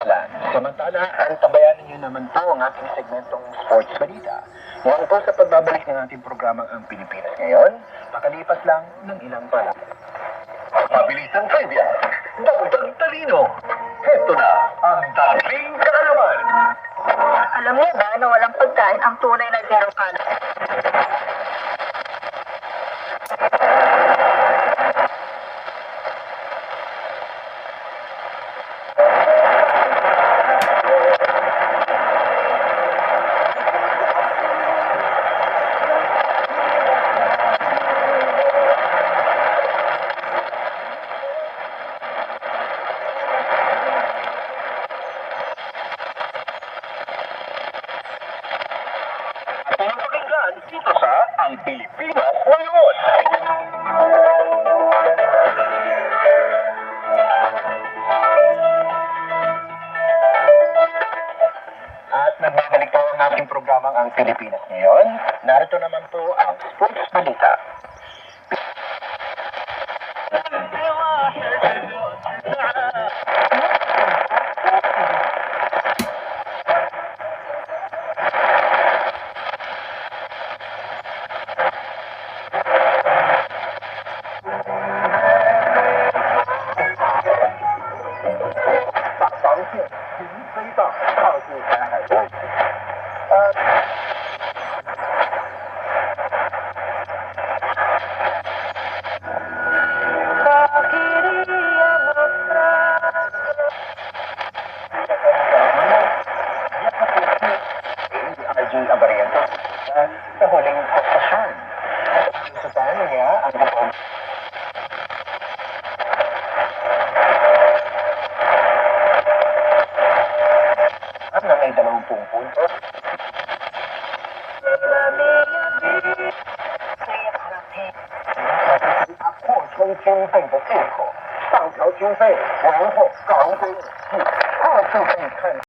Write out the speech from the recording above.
Samantala, ang tabayanan niyo naman po ang ating segmentong Sports Balita. Ngayon po sa pagbabalik ng ating programang Ang Pilipinas Ngayon, makalipas lang ng ilang pala. Mabilisang trivia, dagdag talino. Heto na ang dating kaalaman. Alam niyo ba na walang pagkain ang tunay na zero calories? Pinapakinggan dito sa Ang Pilipinas Ngayon. At nagbabalik po ang ating programang Ang Pilipinas Ngayon. Narito naman po ang Sports Balita. Sa huling posisyon. Sa paano niya ang buong at na may 20 puntos.破充军费的借口，上调军费，然后搞一堆二次费看。